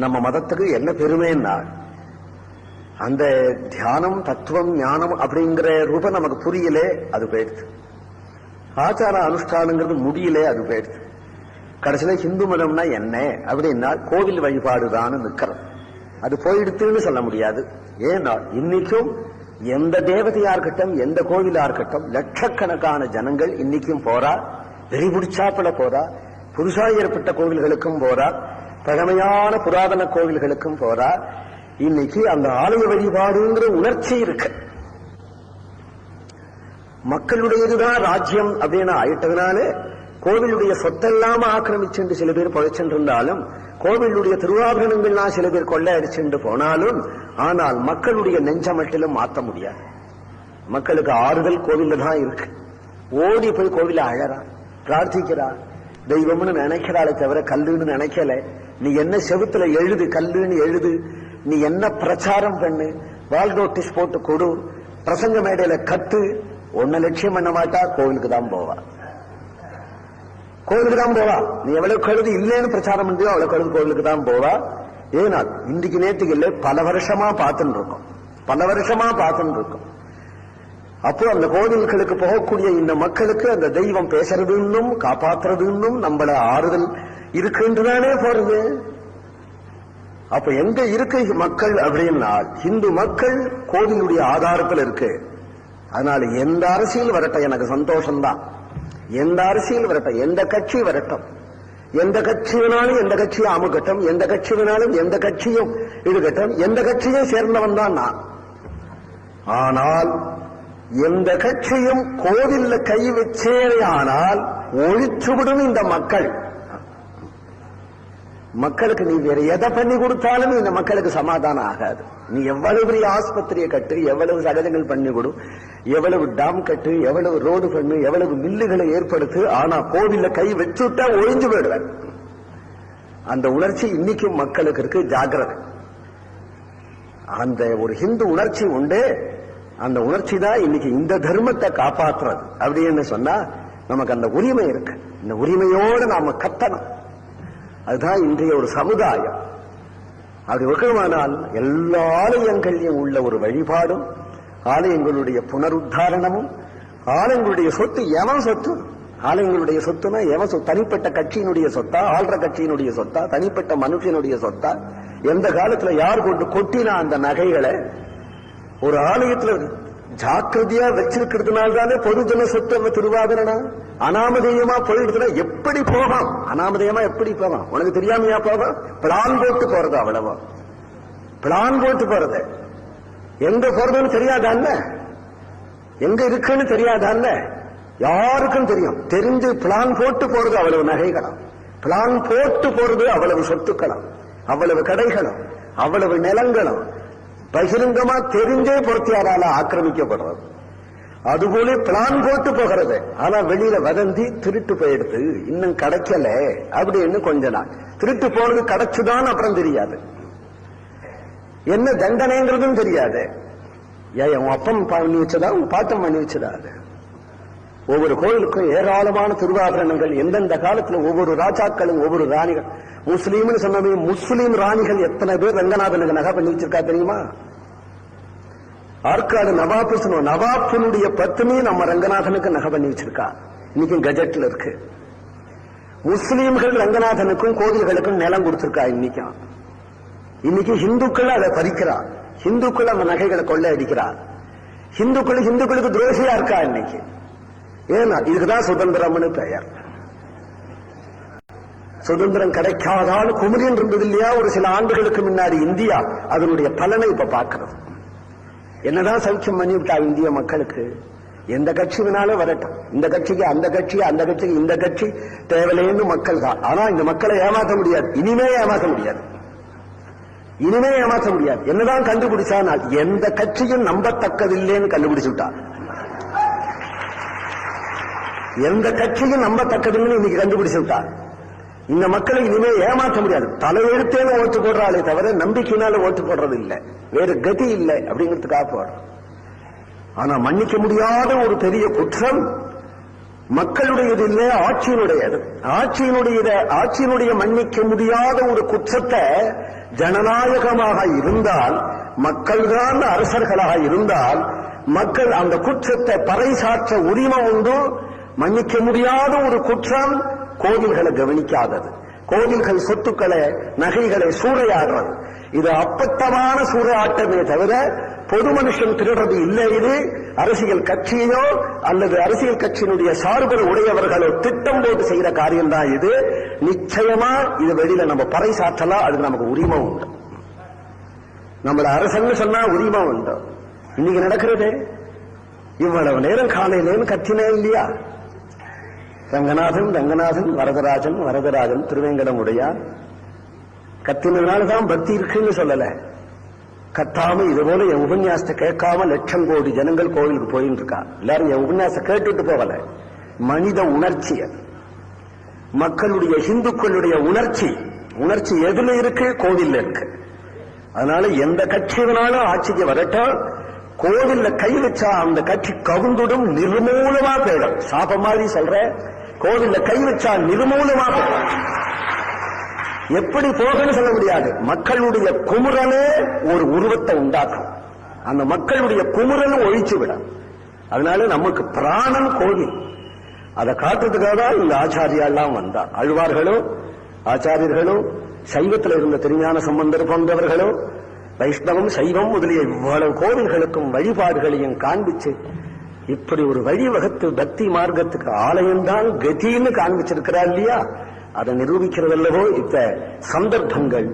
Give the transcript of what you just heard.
நம்ம மதத்துக்கு என்ன பெருமைன்னா அந்த தியானம் தத்துவம் ஞானம் அப்படிங்கிற ரூபம் நமக்கு புரியலே, அது போயிடுது. ஆச்சார அனுஷ்டானங்கிறது முடியல, அது போயிடுது. கடைசியில ஹிந்து மதம்னா என்ன அப்படின்னா கோவில் வழிபாடுதான் நிற்கிறோம். அது போயிடுத்துன்னு சொல்ல முடியாது. ஏன்னா இன்னைக்கும் எந்த தேவதையா இருக்கட்டும், எந்த கோவிலா இருக்கட்டும், லட்சக்கணக்கான ஜனங்கள் இன்னைக்கும் போறா, வெறிபிடிச்சாப்புல போறா. புதுசாக ஏற்பட்ட கோவில்களுக்கும் போறா, பழமையான புராதன கோவில்களுக்கும் போறா. இன்னைக்கு அந்த ஆலய வழிபாடுங்கிற உணர்ச்சி இருக்கு. மக்களுடையதுதான் ராஜ்யம் அப்படின்னு ஆயிட்டதுனால கோவிலுடைய சொத்தெல்லாம் ஆக்கிரமிச்சுட்டு சில பேர் பழைச்சென்றிருந்தாலும், கோவிலுடைய திருவாபரணங்கள்லாம் சில பேர் கொள்ளை அடிச்சுட்டு போனாலும், ஆனால் மக்களுடைய நெஞ்சமட்டிலும் மாற்ற முடியாது. மக்களுக்கு ஆறுதல் கோவில்ல தான் இருக்கு. ஓடி போய் கோவில அழறா, பிரார்த்திக்கிறா, தெய்வம்னு நினைக்கிறாளே தவிர கல்லுன்னு நினைக்கல. நீ என்ன செவுத்துல எழுது, கல்லுன்னு எழுது, நீ என்ன பிரச்சாரம் பண்ணு, வால் நோட்டீஸ் போட்டு கொடு, பிரசங்க மேடையில கத்து, ஒன்ன லட்சியம் பண்ண மாட்டா, கோவிலுக்கு தான் போவா. கோவிலுக்கு தான் போவா. நீ எவ்வளவு கழுது இல்லைன்னு பிரச்சாரம் பண்ணியோ அவ்வளவு கழுது கோவிலுக்கு தான் போவா. ஏன்னா இன்றைக்கு நேற்றுக்கு இல்லை, பல வருஷமா பார்த்துட்டு இருக்கோம், பல வருஷமா பார்த்துட்டு இருக்கோம். அப்போ அந்த கோவில்களுக்கு போகக்கூடிய இந்த மக்களுக்கு அந்த தெய்வம் பேசுறதுன்னும் காப்பாற்றுறதுன்னும் நம்மள ஆறுதல் இருக்குன்றுதானே போறது. அப்ப எங்க இருக்கு மக்கள் அப்படின்னா இந்து மக்கள் கோவிலுடைய ஆதாரத்தில் இருக்கு. அதனால எந்த அரசியல் வரட்டும் எனக்கு சந்தோஷம்தான். எந்த அரசியல் வரட்டும், எந்த கட்சி வரட்டும், எந்த கட்சி வேணாலும் எந்த கட்சியும் அமுகட்டும், எந்த கட்சி வேணாலும் எந்த கட்சியும் இருக்கட்டும், எந்த கட்சியும் சேர்ந்தவன் தான் நான். ஆனால் எந்த கட்சியும் கோவில்ல கை வச்சே ஆனால் ஒழிச்சுவிடும் இந்த மக்கள். மக்களுக்கு நீ வேற எதை பண்ணி கொடுத்தாலும் இந்த மக்களுக்கு சமாதானம் ஆகாது. நீ எவ்வளவு பெரிய ஆஸ்பத்திரியை கட்டு, எவ்வளவு சகஜங்கள் பண்ணி கொடு, எவ்வளவு டாம் கட்டு, எவ்வளவு ரோடு பண்ணு, எவ்வளவு மில்லுகளை ஏற்படுத்து, ஆனா கோவில்ல கை வச்சுட்டா ஒழிஞ்சு போயிடுவேன். அந்த உணர்ச்சி இன்னைக்கும் மக்களுக்கு இருக்கு. ஜாக்கிரதை. அந்த ஒரு ஹிந்து உணர்ச்சி உண்டு. அந்த உணர்ச்சி தான் இன்னைக்கு இந்த தர்மத்தை காப்பாற்றுறது. அப்படின்னு சொன்னா நமக்கு அந்த உரிமை இருக்கு. இந்த உரிமையோடு நாம கத்தணும். அதுதான் இன்றைய ஒரு சமுதாயம். அப்படி வைக்கணுமானால் எல்லா ஆலயங்களையும் உள்ள ஒரு வழிபாடும், ஆலயங்களுடைய புனருத்தாரணமும், ஆலயங்களுடைய சொத்து எவன் சொத்து, ஆலயங்களுடைய சொத்துனா எவன் சொத்து? தனிப்பட்ட கட்சியினுடைய சொத்தா, ஆள்ற கட்சியினுடைய சொத்தா, தனிப்பட்ட மனுஷனுடைய சொத்தா? எந்த காலத்துல யார் கொண்டு கொட்டினா அந்த நகைகளை ஒரு ஆலயத்துல ஜாக்கிரதையா வச்சிருக்கிறதுனால்தானே பொதுஜன சொத்து திருவாபரணா அனாமதேயமா போயிடுதுன்னா எப்படி போகும்? அனாமதேயமா எப்படி போகும்? உனக்கு தெரியாமையா போகும்? பிளான் போட்டு போறது, அவ்வளவா பிளான் போட்டு போறது. எங்க போறதுன்னு தெரியாதான்ல, எங்க இருக்குன்னு தெரியாதான்ல, யாருக்கும் தெரியும். தெரிஞ்சு பிளான் போட்டு போறது அவ்வளவு நகைகளும், பிளான் போட்டு போறது அவ்வளவு சொத்துக்களும், அவ்வளவு கடைகளும், அவ்வளவு நிலங்களும் பகிரங்கமா தெரிஞ்சே பொறுத்தியாரால ஆக்கிரமிக்கப்படுறது. அதுபோல பிளான் போட்டு போகிறது. ஆனா வெளியில வதந்தி திருட்டு போயிடுது, இன்னும் கிடைக்கல அப்படின்னு கொஞ்ச நாள் திருட்டு போனது கிடைச்சுதான் அப்புறம் தெரியாது, என்ன தண்டனைங்கிறதும் தெரியாது. ஏன் உன் அப்பன் பண்ணி வச்சதா, உன் பாட்டம் பண்ணி வச்சதா? ஒவ்வொரு கோயிலுக்கும் ஏராளமான திருவாபரணங்கள். எந்தெந்த காலத்துல ஒவ்வொரு ராஜாக்களும் ஒவ்வொரு ராணிகள். முஸ்லீம்னு சொன்னவே முஸ்லீம் ராணிகள் எத்தனை பேர் ரங்கநாதனுக்கு நகை பண்ணி வச்சிருக்கா தெரியுமா? ஆற்காடு நவாப்பு சொன்ன நவாப்பினுடைய பத்னி நம்ம ரங்கநாதனுக்கு நகை பண்ணி வச்சிருக்கா. இன்னைக்கும் கஜெட்ல இருக்கு. முஸ்லீம்கள் ரங்கநாதனுக்கும் கோவில்களுக்கும் நிலம் கொடுத்திருக்கா. இன்னைக்கு ஹிந்துக்கள் அதை பறிக்கிறா, ஹிந்துக்கள் அந்த நகைகளை கொள்ளை அடிக்கிறா. ஹிந்துக்களுக்கு துரோகியா இருக்கா இன்னைக்கு. ஏன்னா இதுக்குதான் சுதந்திரம்னு பெயர். சுதந்திரம் கிடைக்காதால் குமரியன் இருந்தது இல்லையா ஒரு சில ஆண்டுகளுக்கு முன்னாடி இந்தியா, அதனுடைய பலனை இப்ப பார்க்கிறது. என்னதான் சௌக்கியம் பண்ணி விட்டா இந்திய மக்களுக்கு. எந்த கட்சி வேணாலும் வரட்டும், இந்த கட்சிக்கு அந்த கட்சி, அந்த கட்சிக்கு இந்த கட்சி தேவையில்லைன்னு மக்கள் தான். ஆனா இந்த மக்களை ஏமாற்ற முடியாது, இனிமே ஏமாற்ற முடியாது, இனிமே ஏமாற்ற முடியாது. என்னதான் கண்டுபிடிச்சானால் எந்த கட்சியும் நம்பத்தக்கதில்லைன்னு கண்டுபிடிச்சு விட்டா. எந்த கட்சியும் நம்பத்தக்கதில்லைன்னு இன்னைக்கு கண்டுபிடிச்சு விட்டா. இந்த மக்களை இனிமே ஏமாற்ற முடியாது. தலையெழுத்தேன்னு ஓட்டு போடுறாளே தவிர நம்பிக்கையினால ஓட்டு போடுறது இல்லை, வேறு கதி இல்லை அப்படிங்கிறதுக்காக போடுறோம். ஆனா மன்னிக்க முடியாத ஒரு பெரிய குற்றம் மக்களுடையது இல்லை, ஆட்சியினுடையது. ஆட்சியினுடைய மன்னிக்க முடியாத ஒரு குற்றத்தை ஜனநாயகமாக இருந்தால், மக்கள்தான் அரசர்களாக இருந்தால், மக்கள் அந்த குற்றத்தை பறைசாற்ற உரிமை உண்டு. மன்னிக்க முடியாத ஒரு குற்றம் கோவில்களை கவனிக்காதது, கோவில்கள் சொத்துக்களை நகைகளை சூறையாடுறது. இது அப்பட்டமான சூறையாட்டமே தவிர பொது மனுஷன் திருடுறது இல்லை. இது அரசியல் கட்சியோ அல்லது அரசியல் கட்சியினுடைய சார்பு உடையவர்களோ திட்டம் போட்டு செய்யற காரியம் தான் இது. நிச்சயமா இது வெளியில நம்ம பறைசாற்றலாம், அதுக்கு நமக்கு உரிமை உண்டு. நம்மள அரசன்னு சொன்னா உரிமை உண்டு. இன்னைக்கு நடக்கிறது இவ்வளவு நேரம் காலையிலேன்னு கத்தினே இல்லையா? ரங்கநாதன் ரங்கநாதன், வரதராஜன் வரதராஜன், திருவேங்கடமுடையார். கத்தினால்தான் பக்தி இருக்குன்னு சொல்லல. கத்தாம இதுபோல என் உபன்யாசத்தை கேட்காம லட்சம் கோடி ஜனங்கள் கோவிலுக்கு போயிட்டு இருக்கா. எல்லாரும் என் உபன்யாசத்தை கேட்டுட்டு போகல. மனித உணர்ச்சி, மக்களுடைய இந்துக்களுடைய உணர்ச்சி எதுல இருக்கு? கோவில்ல இருக்கு. அதனால எந்த கட்சி வேணாலும் ஆட்சிக்கு வரட்டும், கோவில்ல கை வச்சா அந்த கட்சி கவுந்துடும், நிர்மூலமா போயிடும். சாப மாதிரி சொல்ற, கோவில்ல கை வச்சா நிர்மூலமா போயிடும். எப்படி போகன்னு சொல்ல முடியாது. மக்களுடைய குமுறலே ஒரு உருவத்தை உண்டாக்கும். அந்த மக்களுடைய குமுறலும் ஒழிச்சு விடும். அதனால நமக்கு பிராணன் கோவில். அதை காட்டுறதுக்காக தான் இந்த ஆச்சாரியாலாம் வந்தா. அழ்வார்களும் ஆச்சாரியர்களும் சைவத்தில் இருந்த திருஞான சம்பந்தர் போன்றவர்களும் வைஷ்ணவம் சைவம் முதலிய இவ்வளவு கோவில்களுக்கும் வழிபாடுகளையும் காண்பிச்சு இப்படி ஒரு வழிவகுத்து பக்தி மார்க்கத்துக்கு ஆலயம்தான் கதின்னு காண்பிச்சிருக்கிறார் இல்லையா? அதை நிரூபிக்கிறதல்லவோ இப்ப சந்தர்ப்பங்கள்.